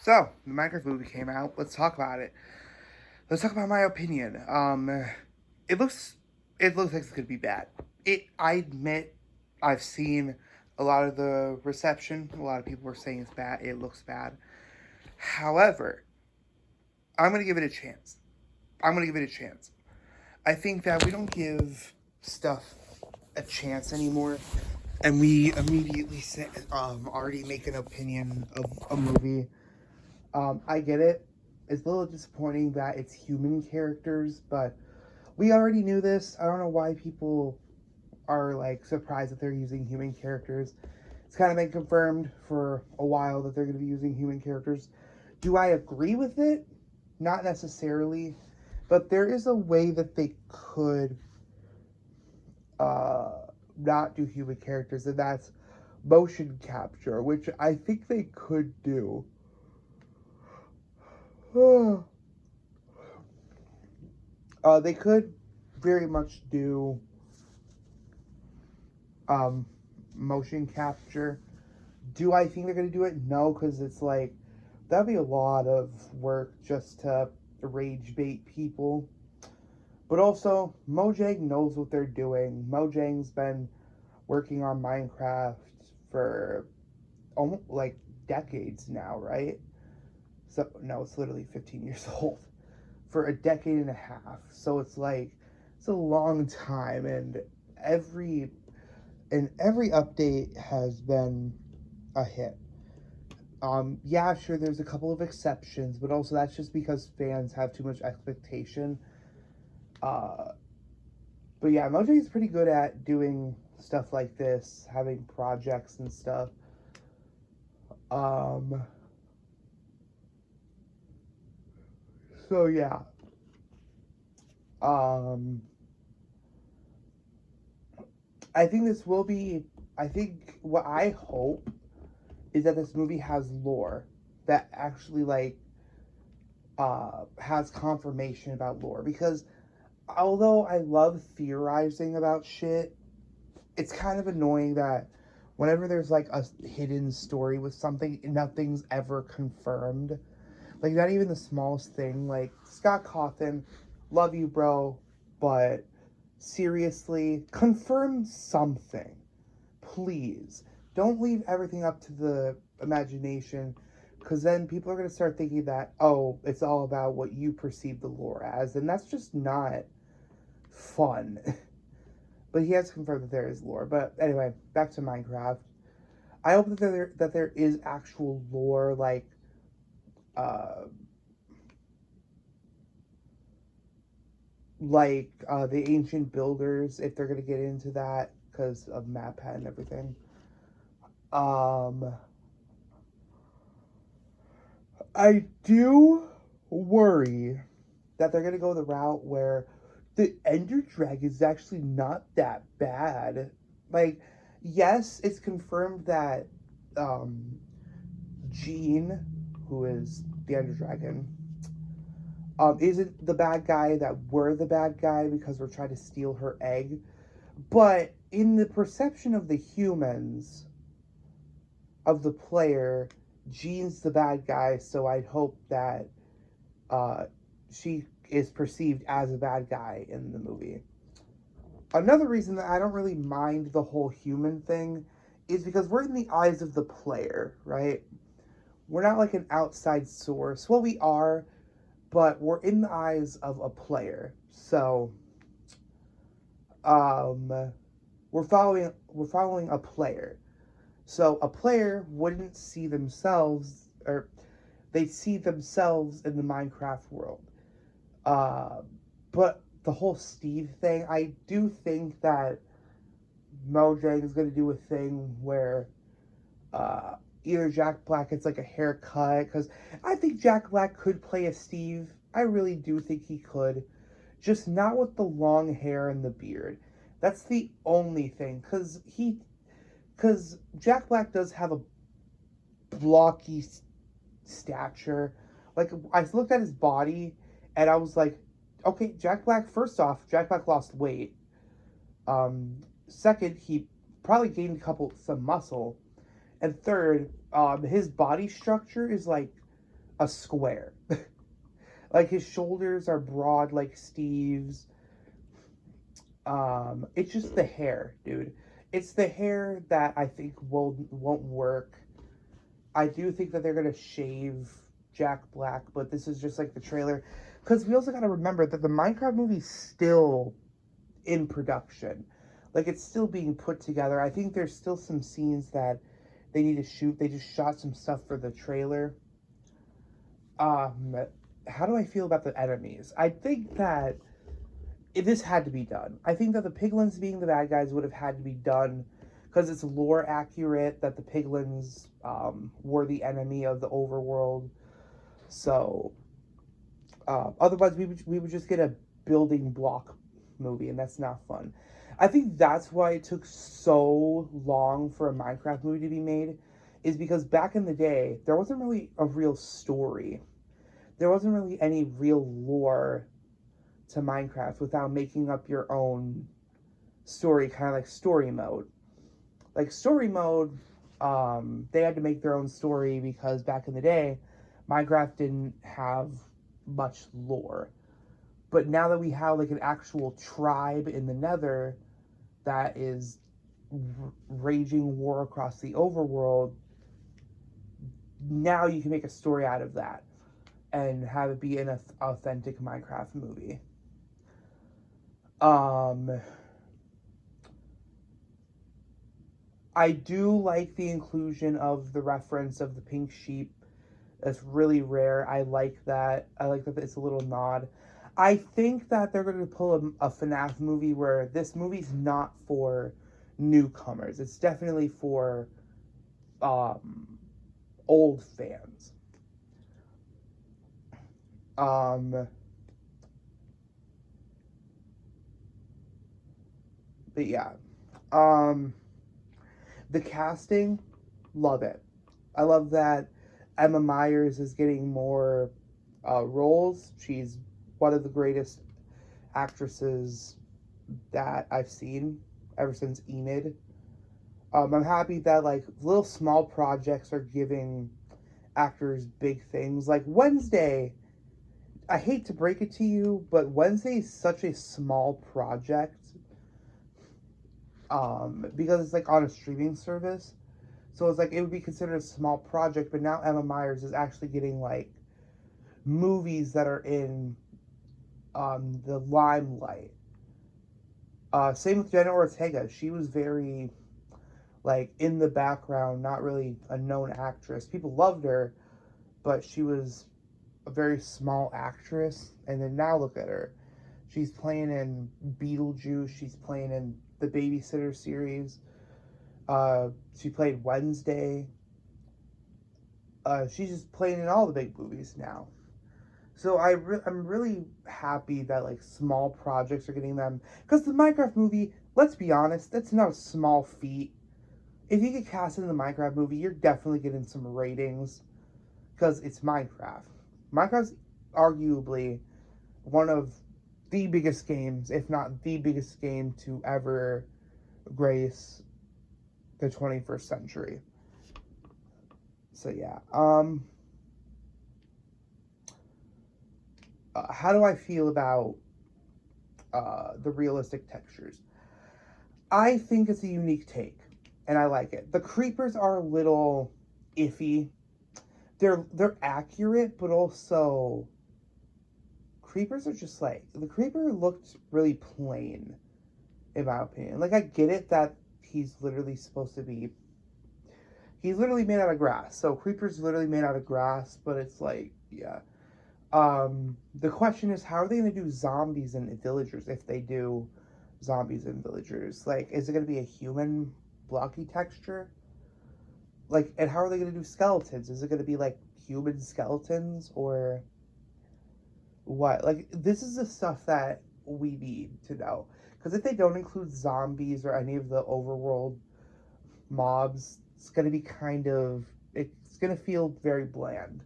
So, the Minecraft movie came out. Let's talk about it. Let's talk about my opinion. It looks, it looks like it's gonna be bad. I admit, I've seen a lot of the reception. A lot of people are saying it's bad. It looks bad. However, I'm gonna give it a chance. I'm gonna give it a chance. I think that we don't give stuff a chance anymore, and we immediately say, already make an opinion of a movie. I get it. It's a little disappointing that it's human characters, but we already knew this. I don't know why people are like surprised that they're using human characters. It's kind of been confirmed for a while that they're going to be using human characters. Do I agree with it? Not necessarily, but there is a way that they could not do human characters, and that's motion capture, which I think they could do. They could very much do um, motion capture. Do I think they're going to do it? No, because it's like, that'd be a lot of work just to rage bait people. But also, Mojang knows what they're doing. Mojang's been working on Minecraft for almost like decades now, right? So, no, it's literally 15 years old. For a decade and a half. So it's like, it's a long time, and every every update has been a hit. Yeah, sure, there's a couple of exceptions, but also that's just because fans have too much expectation. Uh, but yeah, Mojang is pretty good at doing stuff like this, having projects and stuff. Um, so yeah. Um, I think this will be. I think what I hope is that this movie has lore that actually has confirmation about lore, because although I love theorizing about shit, it's kind of annoying that whenever there's like a hidden story with something, nothing's ever confirmed. Like, not even the smallest thing. Like, Scott Cawthon, love you, bro, but seriously, confirm something. Please. Don't leave everything up to the imagination, because then people are going to start thinking that, oh, it's all about what you perceive the lore as, and that's just not fun. But he has confirmed that there is lore. But anyway, back to Minecraft. I hope that there is actual lore, uh, the ancient builders, if they're gonna get into that because of MatPat and everything. Um, I do worry that they're gonna go the route where the Ender Dragon is actually not that bad. Like, yes, it's confirmed that um, Jean, who is the Ender Dragon, isn't the bad guy, that we're the bad guy because we're trying to steal her egg. But in the perception of the humans, of the player, Jean's the bad guy, so I'd hope that uh, she is perceived as a bad guy in the movie. Another reason that I don't really mind the whole human thing is because we're in the eyes of the player, right? We're not like an outside source. Well, we are, but we're in the eyes of a player. So, um, we're following a player. So a player wouldn't see themselves, or they see themselves in the Minecraft world. Uh, but the whole Steve thing, I do think that Mojang is going to do a thing where uh, either Jack Black gets like a haircut, because I think Jack Black could play a Steve. I really do think he could. Just not with the long hair and the beard. That's the only thing, because Jack Black does have a blocky stature. Like, I looked at his body and I was like, okay, Jack Black. First off, Jack Black lost weight. Second, he probably gained some muscle, and third, his body structure is like a square. Like his shoulders are broad like Steve's. It's just the hair, dude. It's the hair that I think won't work. I do think that they're gonna shave Jack Black, but this is just like the trailer. Because we also gotta remember that the Minecraft movie's still in production. Like it's still being put together. I think there's still some scenes that they need to shoot. They just shot some stuff for the trailer. Um, how do I feel about the enemies? I think that this had to be done. I think that the piglins being the bad guys would have had to be done because it's lore accurate that the piglins were the enemy of the overworld. So otherwise, we would just get a building block movie, and that's not fun. I think that's why it took so long for a Minecraft movie to be made, is because back in the day, there wasn't really a real story. There wasn't really any real lore to Minecraft without making up your own story, kind of like story mode. Like story mode, they had to make their own story because back in the day, Minecraft didn't have much lore. But now that we have like an actual tribe in the Nether that is raging war across the overworld, now you can make a story out of that and have it be an authentic Minecraft movie. I do like the inclusion of the reference of the pink sheep. It's really rare. I like that. I like that it's a little nod. I think that they're going to pull a FNAF movie where this movie's not for newcomers. It's definitely for old fans. But yeah. The casting, love it. I love that Emma Myers is getting more roles. She's one of the greatest actresses that I've seen ever since Enid. I'm happy that like little small projects are giving actors big things. Like Wednesday, I hate to break it to you, but Wednesday is such a small project because it's like on a streaming service. So it's like it would be considered a small project, but now Emma Myers is actually getting like movies that are in the limelight. Same with Jenna Ortega. She was very like in the background, not really a known actress. People loved her, but she was a very small actress. And then now look at her. She's playing in Beetlejuice. She's playing in the Babysitter series. She played Wednesday. She's just playing in all the big movies now. So I'm really happy that like small projects are getting them, because the Minecraft movie, let's be honest, that's not a small feat. If you get cast in the Minecraft movie, you're definitely getting some ratings because it's Minecraft. Minecraft's arguably one of the biggest games, if not the biggest game to ever grace the 21st century. So yeah, how do I feel about the realistic textures? I think it's a unique take, and I like it. The creepers are a little iffy. They're accurate, but also creepers are just like, the creeper looked really plain, in my opinion. Like I get it that he's literally supposed to be. He's literally made out of grass. So creeper's literally made out of grass, but it's like, yeah. The question is, how are they going to do zombies and villagers if they do zombies and villagers? Like, is it going to be a human blocky texture? Like, and how are they going to do skeletons? Is it going to be like human skeletons or what? Like, this is the stuff that we need to know. Because if they don't include zombies or any of the overworld mobs, it's going to be it's going to feel very bland.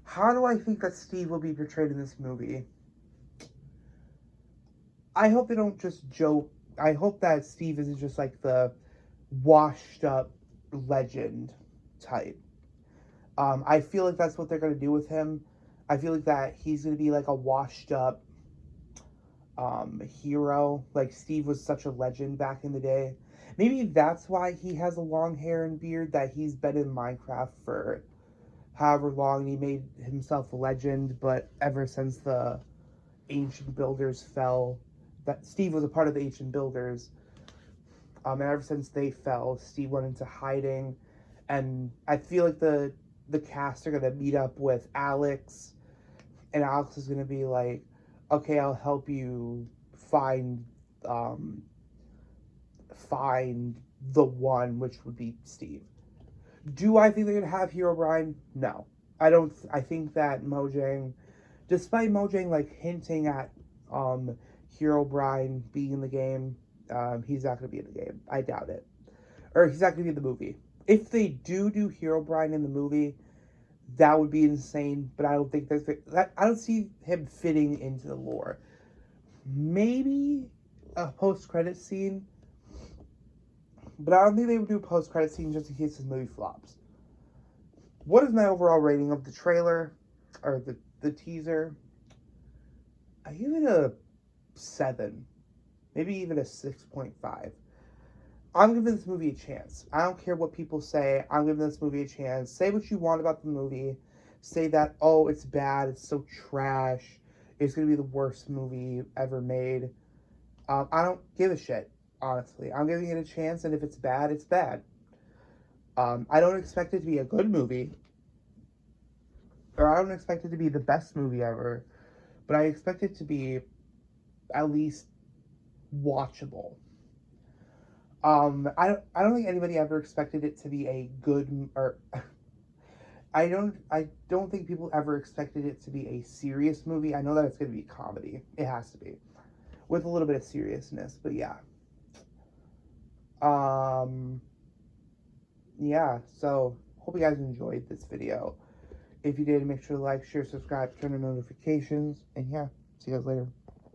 How do I think that Steve will be portrayed in this movie? I hope they don't just joke. I hope that Steve isn't just like the washed up legend type. I feel like that's what they're gonna do with him. I feel like that he's gonna be like a washed up hero. Like Steve was such a legend back in the day. Maybe that's why he has a long hair and beard, that he's been in Minecraft for however long and he made himself a legend, but ever since the ancient builders fell, that Steve was a part of the ancient builders, and ever since they fell, Steve went into hiding, and I feel like the cast are gonna meet up with Alex, and Alex is gonna be like, "Okay, I'll help you find um, find the one," which would be Steve. Do I think they're gonna have Hero Brian? No, I don't. I think that Mojang, despite Mojang like hinting at Hero Brian being in the game, he's not gonna be in the game. I doubt it, or he's not gonna be in the movie. If they do Hero Brian in the movie, that would be insane. But I don't think that I don't see him fitting into the lore. Maybe a post-credit scene, but I don't think they would do a post-credit scene just in case this movie flops. What is my overall rating of the trailer, or the teaser? I give it a 7, maybe even a 6.5. I'm giving this movie a chance. I don't care what people say. I'm giving this movie a chance. Say what you want about the movie. Say that, oh, it's bad, it's so trash, it's going to be the worst movie ever made. I don't give a shit, honestly. I'm giving it a chance, and if it's bad, it's bad. I don't expect it to be a good movie, or I don't expect it to be the best movie ever, but I expect it to be at least watchable. I don't think anybody ever expected it to be a good, or I don't think people ever expected it to be a serious movie. I know that it's going to be a comedy. It has to be, with a little bit of seriousness, but yeah. Yeah, so hope you guys enjoyed this video. If you did, make sure to like, share, subscribe, turn on notifications, and yeah, see you guys later.